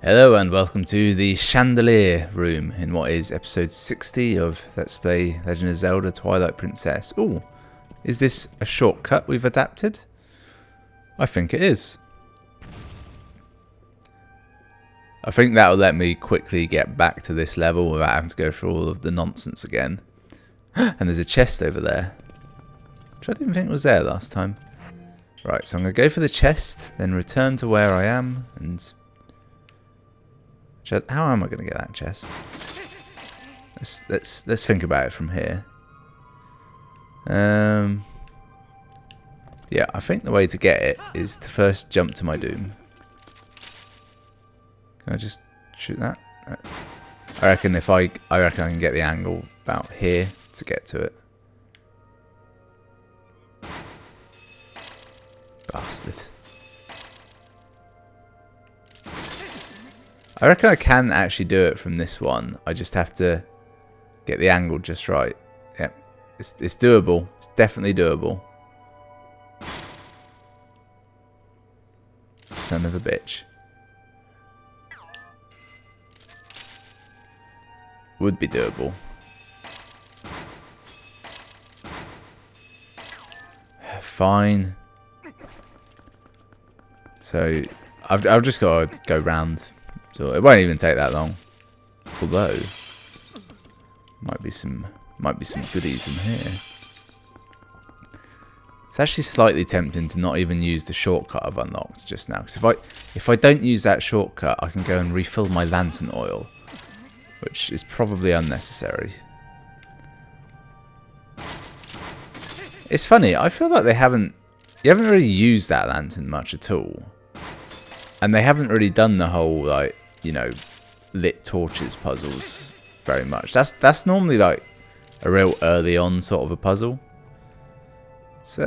Hello and welcome to the Chandelier Room in what is episode 60 of Let's Play Legend of Zelda Twilight Princess. Ooh, is this a shortcut we've adapted? I think it is. I think that'll let me quickly get back to this level without having to go through all of the nonsense again. And there's a chest over there, which I didn't think was there last time. Right, so I'm going to go for the chest, then return to where I am, and... how am I going to get that chest? Let's think about it from here. Yeah, I think the way to get it is to first jump to my doom. Can I just shoot that? I reckon I can get the angle about here to get to it. Bastard. I reckon I can actually do it from this one. I just have to get the angle just right. Yep, it's doable. It's definitely doable. Son of a bitch. Would be doable. Fine. So I've just got to go round. So it won't even take that long. Although might be some goodies in here. It's actually slightly tempting to not even use the shortcut I've unlocked just now, because if I don't use that shortcut, I can go and refill my lantern oil, which is probably unnecessary. It's funny, I feel like you haven't really used that lantern much at all. And they haven't really done the whole, like, you know, lit torches puzzles very much. That's normally like a real early on sort of a puzzle. It's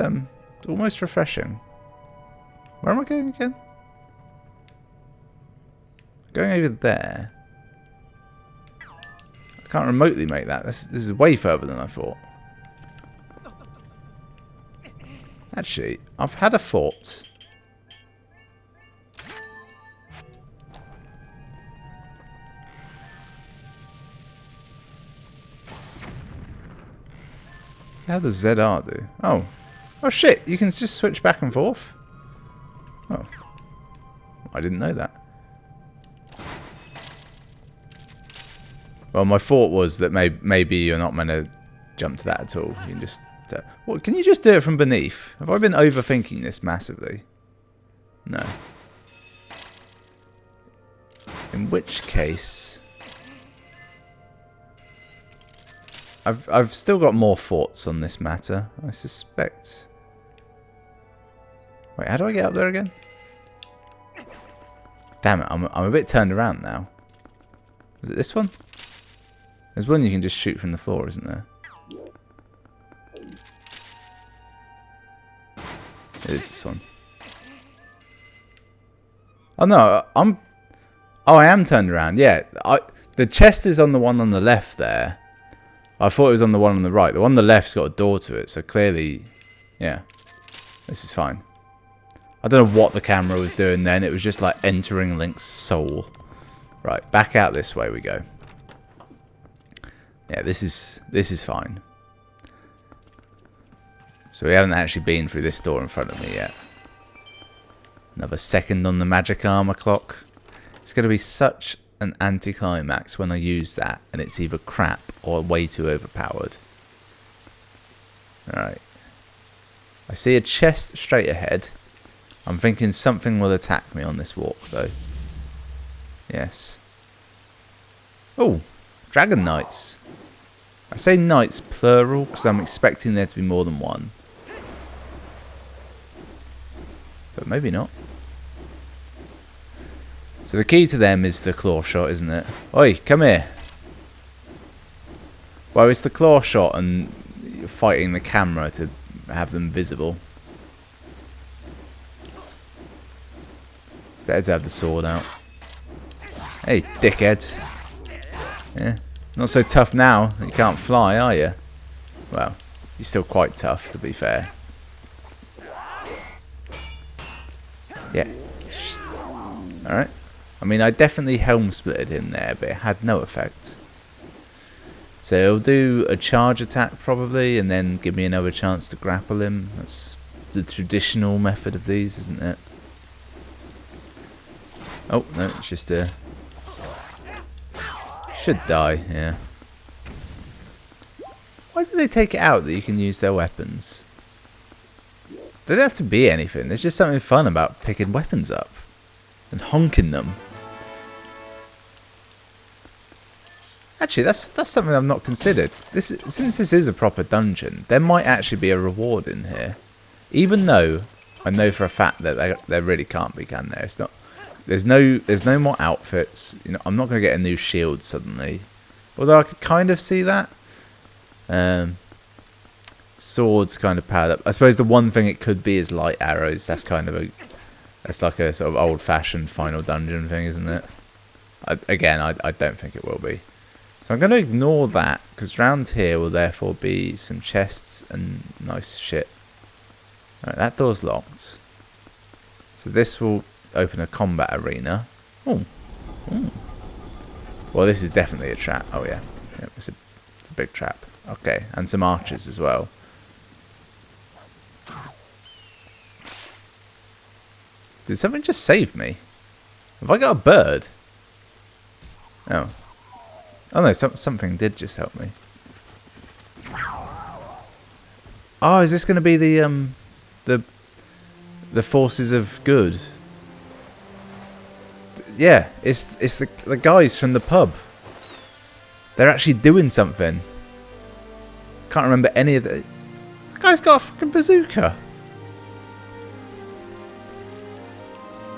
almost refreshing. Where am I going again? Going over there. I can't remotely make that. This is way further than I thought. Actually, I've had a thought. How does ZR do? Oh. Oh shit, you can just switch back and forth? Oh. I didn't know that. Well, my thought was that maybe you're not meant to jump to that at all. You can just... what, can you just do it from beneath? Have I been overthinking this massively? No. In which case... I've still got more thoughts on this matter, I suspect. Wait, how do I get up there again? Damn it, I'm a bit turned around now. Is it this one? There's one you can just shoot from the floor, isn't there? It is this one. Oh no, I am turned around, yeah. The chest is on the one on the left there. I thought it was on the one on the right. The one on the left's got a door to it, so clearly, yeah, this is fine. I don't know what the camera was doing then. It was just like entering Link's soul. Right, back out this way we go. Yeah, this is fine. So we haven't actually been through this door in front of me yet. Another second on the magic armor clock. It's going to be such an anticlimax when I use that and it's either crap or way too overpowered. Alright. I see a chest straight ahead. I'm thinking something will attack me on this walk though. Yes. Oh, Dragon Knights. I say knights plural because I'm expecting there to be more than one. But maybe not. So the key to them is the claw shot, isn't it? Oi, come here. Well, it's the claw shot and you're fighting the camera to have them visible. Better to have the sword out. Hey, dickhead. Yeah, not so tough now. You can't fly, are you? Well, you're still quite tough, to be fair. Yeah. Alright. I mean, I definitely helm splitted him there, but it had no effect. So he'll do a charge attack probably, and then give me another chance to grapple him. That's the traditional method of these, isn't it? Oh, no, it's just a... Should die, yeah. Why do they take it out that you can use their weapons? They don't have to be anything. There's just something fun about picking weapons up and honking them. Actually, that's something I've not considered. Since this is a proper dungeon, there might actually be a reward in here. Even though I know for a fact that there really can't be, can there? It's not. There's no more outfits. You know, I'm not going to get a new shield suddenly. Although I could kind of see that. Swords kind of powered up. I suppose the one thing it could be is light arrows. That's kind of that's like a sort of old-fashioned final dungeon thing, isn't it? I don't think it will be. So I'm going to ignore that, because round here will therefore be some chests and nice shit. Alright, that door's locked. So this will open a combat arena. Oh. Ooh. Well, this is definitely a trap. Oh, yeah. It's a big trap. Okay, and some archers as well. Did something just save me? Have I got a bird? Oh. Oh no, something did just help me. Oh, is this going to be the forces of good? Yeah, it's the guys from the pub. They're actually doing something. Can't remember any of the... The guy's got a fucking bazooka.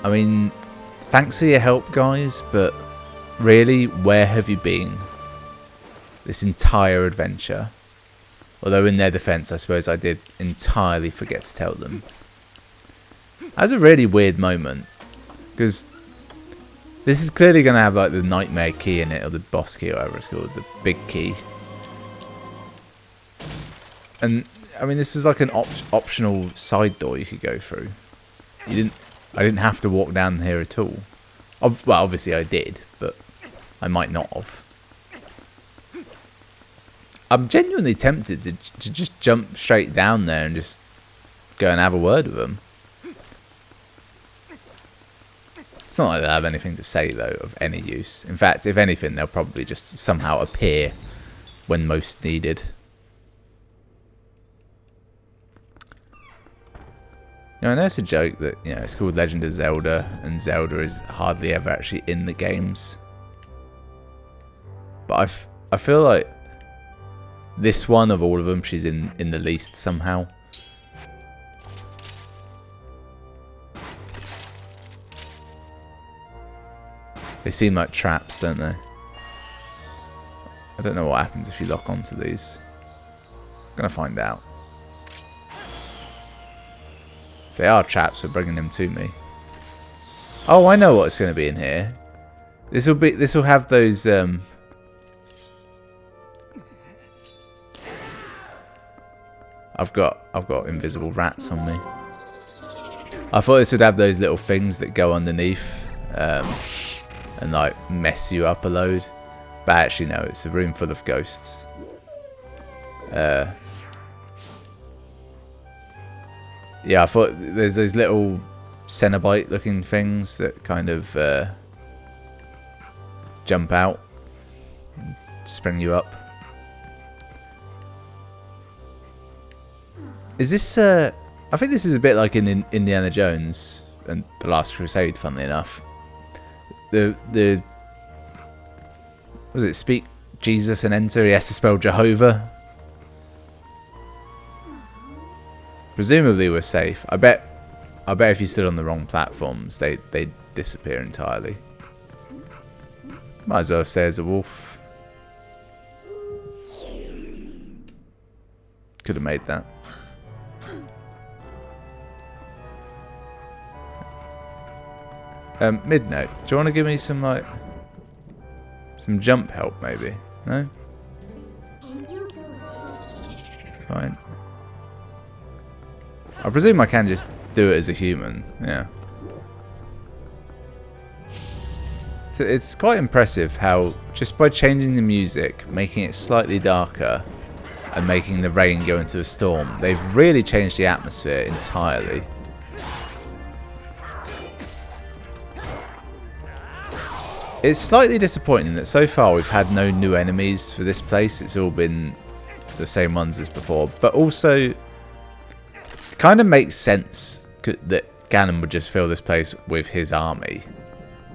I mean, thanks for your help, guys, but really, where have you been this entire adventure? Although in their defense, I suppose I did entirely forget to tell them. That was a really weird moment, because this is clearly going to have like the nightmare key in it, or the boss key, or whatever it's called, the big key. And I mean, this was like an optional side door you could go through. I didn't have to walk down here at all. Well, obviously I did, but I might not have. I'm genuinely tempted to just jump straight down there and just go and have a word with them. It's not like they have anything to say, though, of any use. In fact, if anything, they'll probably just somehow appear when most needed. You know, I know it's a joke that, you know, it's called Legend of Zelda, and Zelda is hardly ever actually in the games. But I feel like this one of all of them, she's in the least somehow. They seem like traps, don't they? I don't know what happens if you lock onto these. I'm gonna find out. If they are traps, we're bringing them to me. Oh, I know what's going to be in here. This will have those. I've got invisible rats on me. I thought this would have those little things that go underneath and like mess you up a load, but actually no, it's a room full of ghosts. Yeah, I thought there's those little Cenobite looking things that kind of jump out, spring you up. Is this I think this is a bit like in Indiana Jones and The Last Crusade, funnily enough. The was it speak Jesus and enter? He has to spell Jehovah. Presumably we're safe. I bet if you stood on the wrong platforms, they'd disappear entirely. Might as well stay as a wolf. Could have made that. Midnight. Do you want to give me some like some jump help, maybe? No? Fine. I presume I can just do it as a human. Yeah. It's quite impressive how just by changing the music, making it slightly darker, and making the rain go into a storm, they've really changed the atmosphere entirely. It's slightly disappointing that so far we've had no new enemies for this place. It's all been the same ones as before, but also it kind of makes sense that Ganon would just fill this place with his army.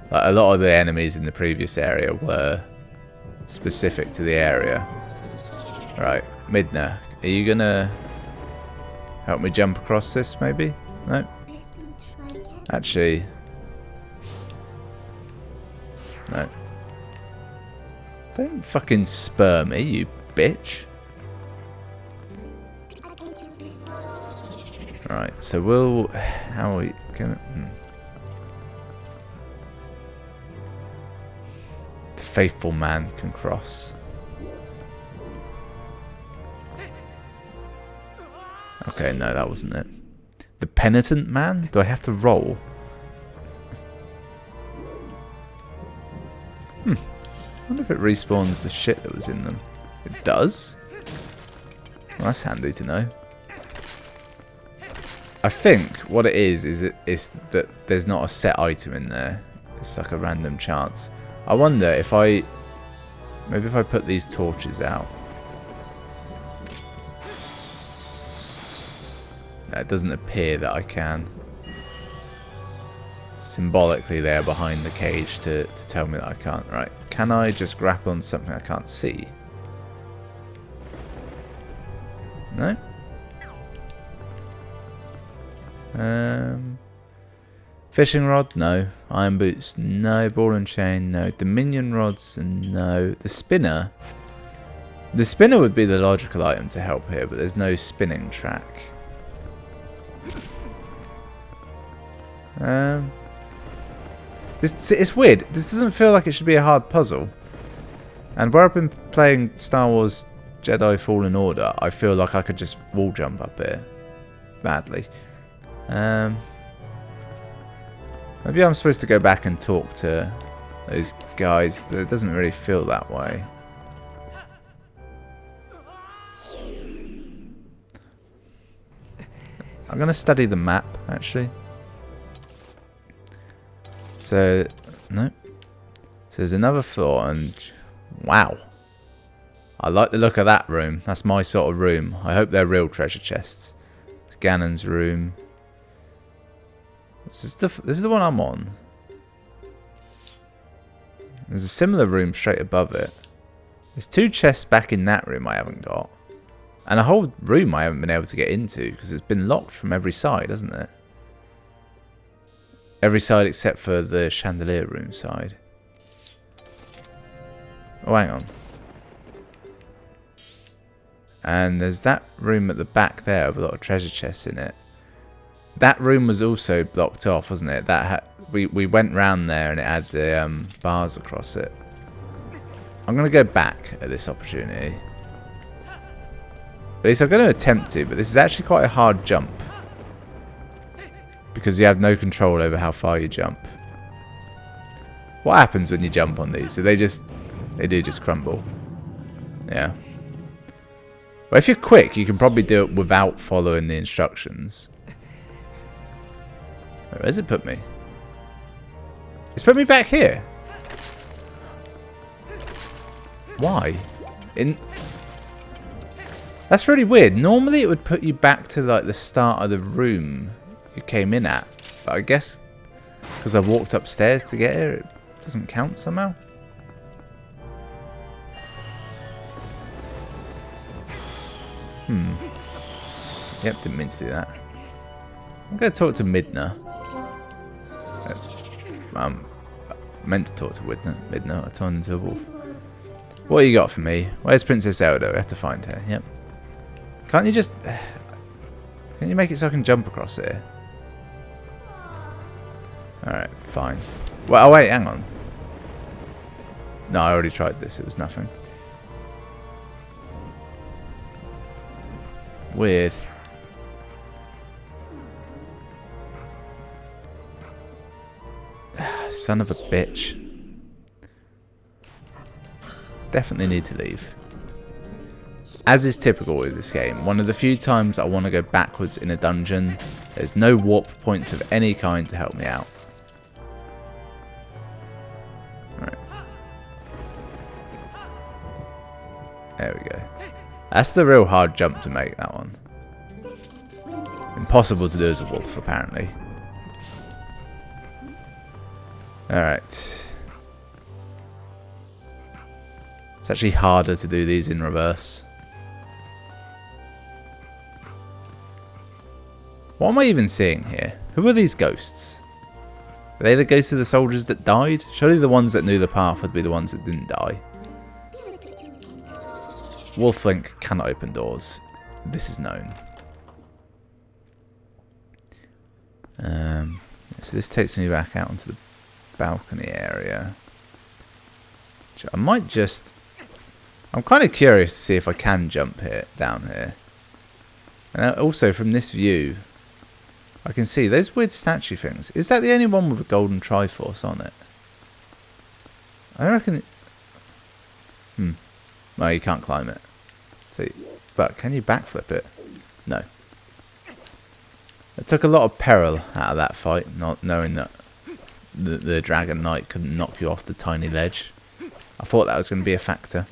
Like, a lot of the enemies in the previous area were specific to the area. Right, Midna, are you gonna help me jump across this, maybe? No? Actually... no. Don't fucking spur me, you bitch. Right, so we'll... how are we gonna... The faithful man can cross. Okay, no, that wasn't it. The penitent man? Do I have to roll? I wonder if it respawns the shit that was in them. It does? Well, that's handy to know. I think what it is that there's not a set item in there. It's like a random chance. I wonder if I... maybe if I put these torches out. No, it doesn't appear that I can. Symbolically they are behind the cage to tell me that I can't. Right, can I just grapple on something I can't see? No? Fishing rod? No. Iron boots? No. Ball and chain? No. Dominion rods? No. The spinner? The spinner would be the logical item to help here, but there's no spinning track. It's weird. This doesn't feel like it should be a hard puzzle. And where I've been playing Star Wars Jedi Fallen Order, I feel like I could just wall jump up here. Badly. Maybe I'm supposed to go back and talk to those guys. It doesn't really feel that way. I'm going to study the map, actually. So, no. So there's another floor, and wow. I like the look of that room. That's my sort of room. I hope they're real treasure chests. It's Ganon's room. This is the one I'm on. There's a similar room straight above it. There's 2 chests back in that room I haven't got. And a whole room I haven't been able to get into because it's been locked from every side, hasn't it? Every side except for the chandelier room side. Oh, hang on. And there's that room at the back there with a lot of treasure chests in it. That room was also blocked off, wasn't it? We went round there and it had the bars across it. I'm going to go back at this opportunity. At least I'm going to attempt to, but this is actually quite a hard jump. Because you have no control over how far you jump. What happens when you jump on these? So they do just crumble. Yeah. But if you're quick, you can probably do it without following the instructions. Where's it put me? It's put me back here. Why? That's really weird. Normally it would put you back to like the start of the room you came in at. But I guess because I walked upstairs to get here, it doesn't count somehow. Yep, didn't mean to do that. I'm going to talk to Midna. I meant to talk to Midna. I turned into a wolf. What you got for me? Where's Princess Zelda? We have to find her. Yep. Can't you just... Can you make it so I can jump across here? Alright, fine. Well, oh wait, hang on. No, I already tried this. It was nothing. Weird. Son of a bitch. Definitely need to leave. As is typical with this game, one of the few times I want to go backwards in a dungeon, there's no warp points of any kind to help me out. Right. There we go. That's the real hard jump to make, that one. Impossible to do as a wolf, apparently. Alright. It's actually harder to do these in reverse. What am I even seeing here? Who are these ghosts? Are they the ghosts of the soldiers that died? Surely the ones that knew the path would be the ones that didn't die. Wolflink cannot open doors. This is known. So this takes me back out onto the balcony area. I might just... I'm kind of curious to see if I can jump down here. And also from this view, I can see those weird statue things. Is that the only one with a golden Triforce on it? I reckon... Well, you can't climb it. So, but can you backflip it? No. It took a lot of peril out of that fight, not knowing that the Dragon Knight couldn't knock you off the tiny ledge. I thought that was going to be a factor.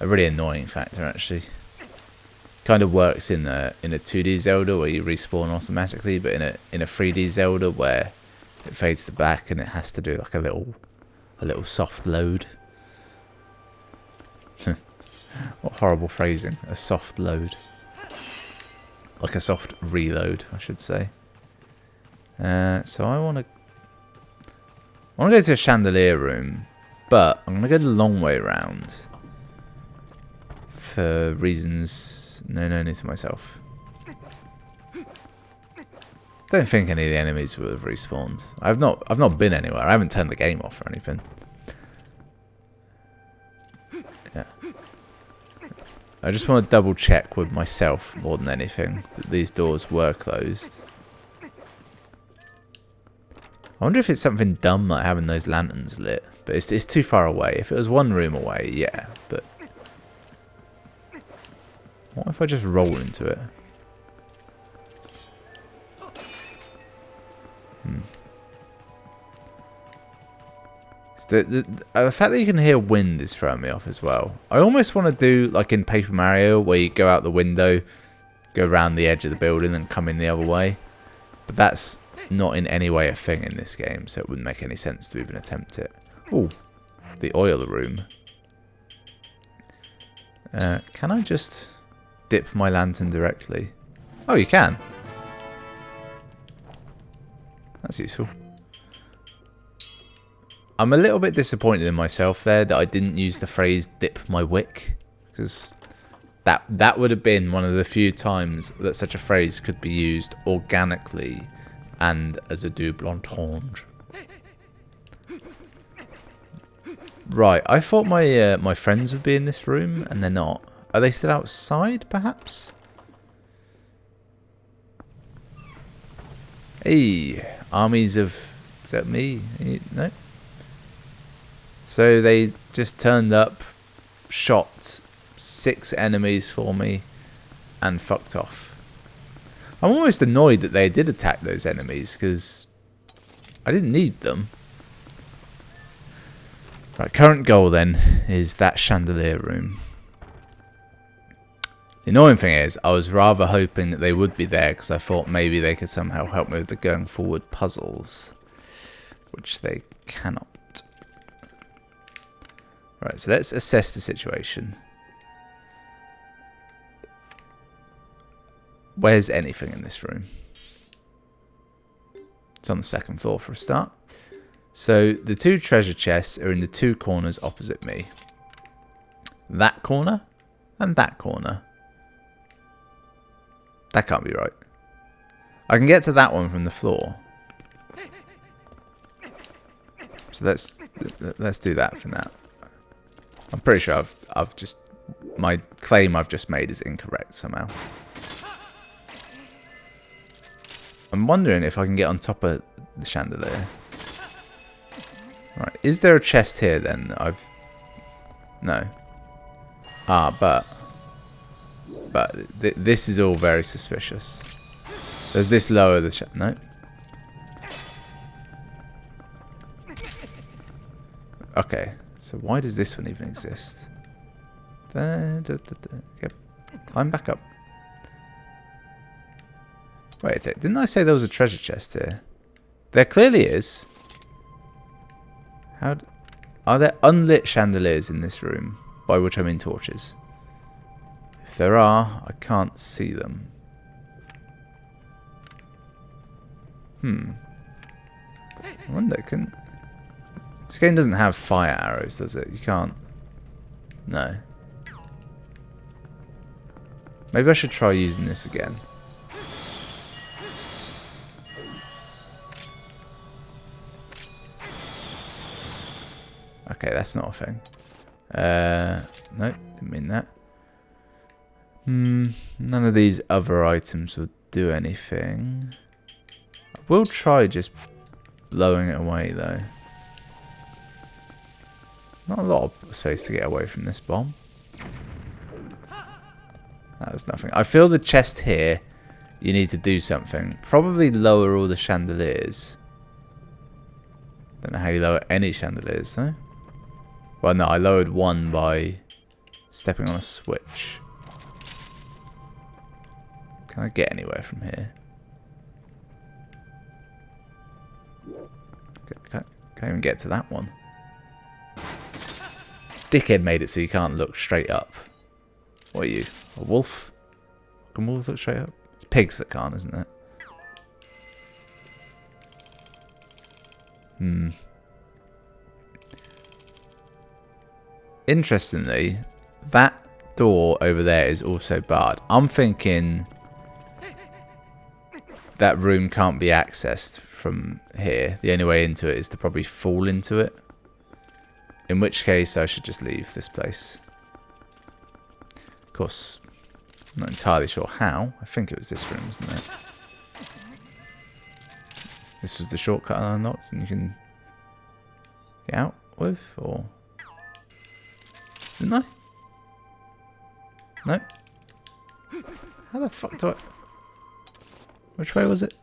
A really annoying factor, actually. Kind of works in a 2D Zelda where you respawn automatically, but in a 3D Zelda where it fades to black and it has to do like a little soft load. What horrible phrasing. A soft load. Like a soft reload, I should say. So I want to go to a chandelier room, but I'm going to go the long way around. For reasons no need to myself. Don't think any of the enemies will have respawned. I've not been anywhere. I haven't turned the game off or anything. Yeah. I just want to double check with myself more than anything that these doors were closed. I wonder if it's something dumb like having those lanterns lit, but it's too far away. If it was one room away, yeah, but what if I just roll into it? The fact that you can hear wind is throwing me off as well. I almost want to do like in Paper Mario where you go out the window, go around the edge of the building and come in the other way. But that's not in any way a thing in this game, so it wouldn't make any sense to even attempt it. Ooh, the oil room. Can I just dip my lantern directly? Oh, you can. That's useful. I'm a little bit disappointed in myself there that I didn't use the phrase dip my wick, because that would have been one of the few times that such a phrase could be used organically and as a double entendre. Right, I thought my friends would be in this room and they're not. Are they still outside perhaps? Hey, armies of... Is that me? No? So they just turned up, shot 6 enemies for me, and fucked off. I'm almost annoyed that they did attack those enemies, because I didn't need them. Right, current goal then is that chandelier room. The annoying thing is, I was rather hoping that they would be there, because I thought maybe they could somehow help me with the going forward puzzles, which they cannot. Right, so let's assess the situation. Where's anything in this room? It's on the 2nd floor for a start. So the 2 treasure chests are in the 2 corners opposite me. That corner and that corner. That can't be right. I can get to that one from the floor. So let's do that for now. I'm pretty sure I've just... My claim I've just made is incorrect somehow. I'm wondering if I can get on top of the chandelier. Right, is there a chest here then that I've No. Ah, but this is all very suspicious. Does this lower the no? Okay, so why does this one even exist? Yep. Climb back up. Wait a sec, didn't I say there was a treasure chest here? There clearly is. Are there unlit chandeliers in this room? By which I mean torches. If there are, I can't see them. I wonder, this game doesn't have fire arrows, does it? You can't... No. Maybe I should try using this again. Okay, that's not a thing. Nope, didn't mean that. None of these other items will do anything. I will try just blowing it away, though. Not a lot of space to get away from this bomb. That was nothing. I feel the chest here, you need to do something. Probably lower all the chandeliers. Don't know how you lower any chandeliers, though. Well, no, I lowered one by stepping on a switch. Can I get anywhere from here? Can't even get to that one. Dickhead made it so you can't look straight up. What are you? A wolf? Can wolves look straight up? It's pigs that can't, isn't it? Interestingly, that door over there is also barred. I'm thinking that room can't be accessed from here. The only way into it is to probably fall into it. In which case, I should just leave this place. Of course, I'm not entirely sure how. I think it was this room, wasn't it? This was the shortcut I unlocked, and you can get out with, or... Didn't I? No? How the fuck do I... Which way was it?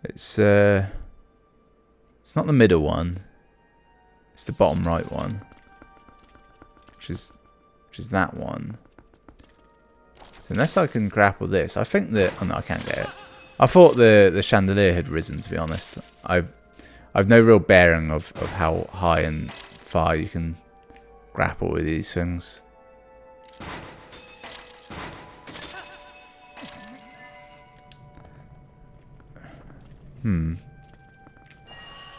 It's not the middle one. It's the bottom right one. Which is that one. So unless I can grapple this, I think that... Oh no, I can't get it. I thought the chandelier had risen, to be honest. I've no real bearing of how high and far you can grapple with these things.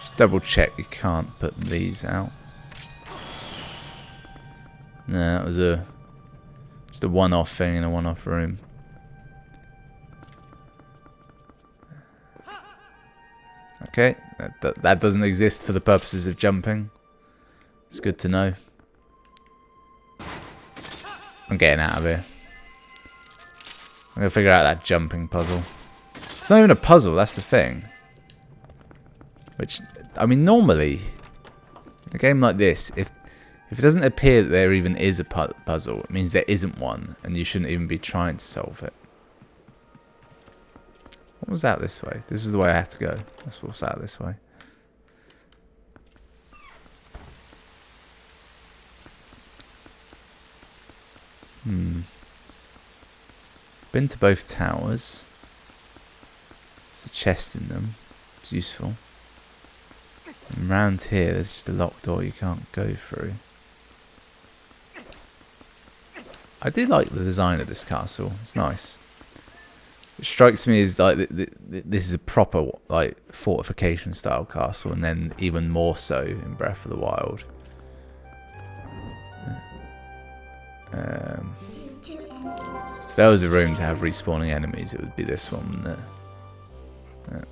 Just double check you can't put these out. No, that was just a one-off thing in a one-off room. Okay, that doesn't exist for the purposes of jumping. It's good to know. I'm getting out of here. I'm going to figure out that jumping puzzle. It's not even a puzzle, that's the thing. Which, I mean, normally, in a game like this, if it doesn't appear that there even is a puzzle, it means there isn't one, and you shouldn't even be trying to solve it. What was out this way? This is the way I have to go. That's what's out this way. Been to both towers. There's a chest in them. It's useful. And around here, there's just a locked door you can't go through. I do like the design of this castle. It's nice. It strikes me as like this is a proper like fortification style castle, and then even more so in Breath of the Wild. If there was a room to have respawning enemies, it would be this one, wouldn't it? Yeah.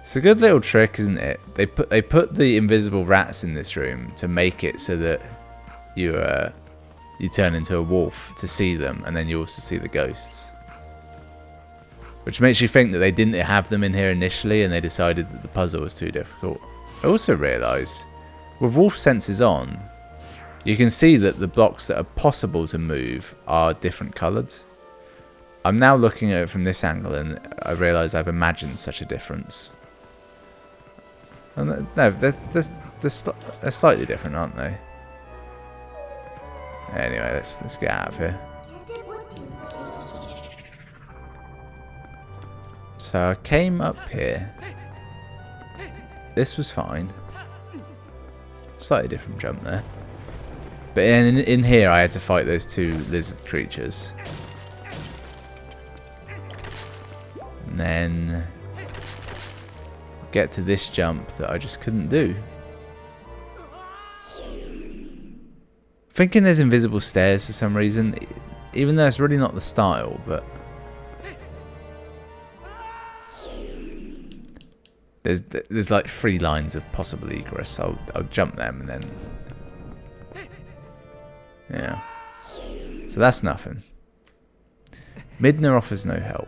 It's a good little trick, isn't it? They put the invisible rats in this room to make it so that you turn into a wolf to see them, and then you also see the ghosts. Which makes you think that they didn't have them in here initially, and they decided that the puzzle was too difficult. I also realise, with wolf senses on, you can see that the blocks that are possible to move are different coloured. I'm now looking at it from this angle and I realise I've imagined such a difference. And no, they're slightly different, aren't they? Anyway, let's get out of here. So I came up here. This was fine. Slightly different jump there. But in here I had to fight those two lizard creatures. And then get to this jump that I just couldn't do. Thinking there's invisible stairs for some reason, even though it's really not the style, but there's like 3 lines of possible egress. I'll jump them and then yeah. So that's nothing. Midna offers no help.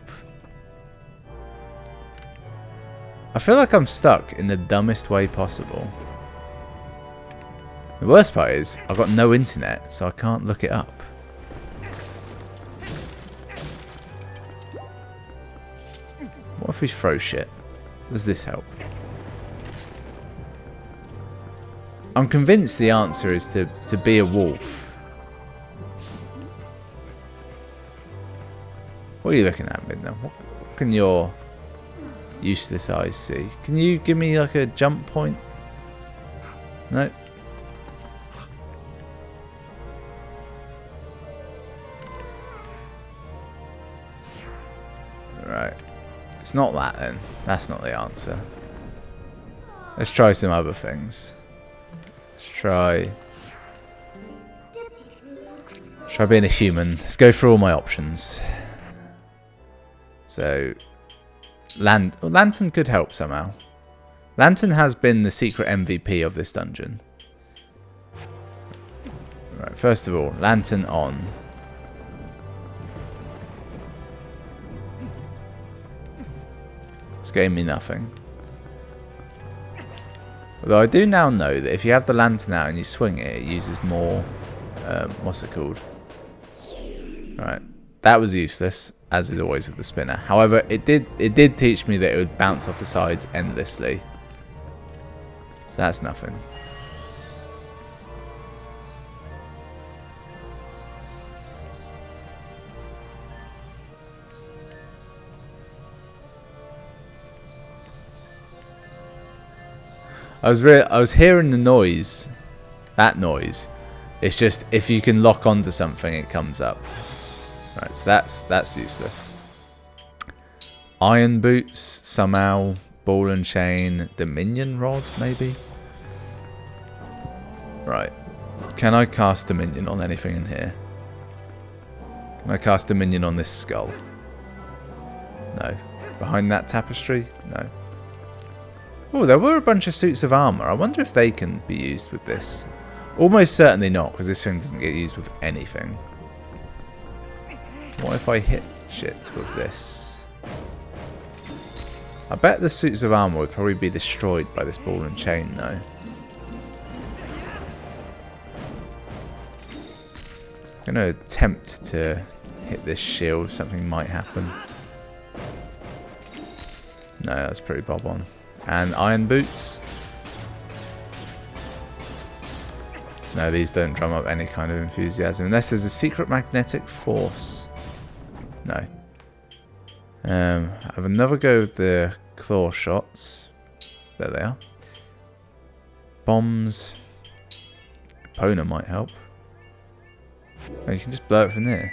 I feel like I'm stuck in the dumbest way possible. The worst part is I've got no internet, so I can't look it up. What if we throw shit? Does this help? I'm convinced the answer is to be a wolf. What are you looking at, Midna? What can your useless eyes see? Can you give me like a jump point? No. Right. It's not that then. That's not the answer. Let's try some other things. Let's try being a human. Let's go through all my options. So, Lantern could help somehow. Lantern has been the secret MVP of this dungeon. Right, first of all, Lantern on. It's getting me nothing. Although I do now know that if you have the lantern out and you swing it, it uses more, what's it called? Right, that was useless, as is always with the spinner. However, it did teach me that it would bounce off the sides endlessly. So that's nothing. I was hearing the noise, that noise. It's just if you can lock onto something, it comes up. Right, so that's useless. Iron boots somehow, ball and chain, Dominion rod maybe. Right, can I cast Dominion on anything in here? Can I cast Dominion on this skull? No. Behind that tapestry? No. Oh, there were a bunch of suits of armour. I wonder if they can be used with this. Almost certainly not, because this thing doesn't get used with anything. What if I hit shit with this? I bet the suits of armour would probably be destroyed by this ball and chain, though. I'm going to attempt to hit this shield. Something might happen. No, that's pretty bob on. And iron boots. No, these don't drum up any kind of enthusiasm. Unless there's a secret magnetic force. No. Have another go with the claw shots. There they are. Bombs. Epona might help. Oh, you can just blow it from there.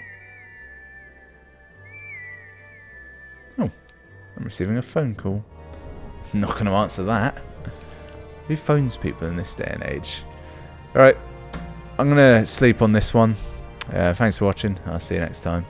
Oh. I'm receiving a phone call. Not going to answer that. Who phones people in this day and age? Alright, I'm going to sleep on this one. Thanks for watching. I'll see you next time.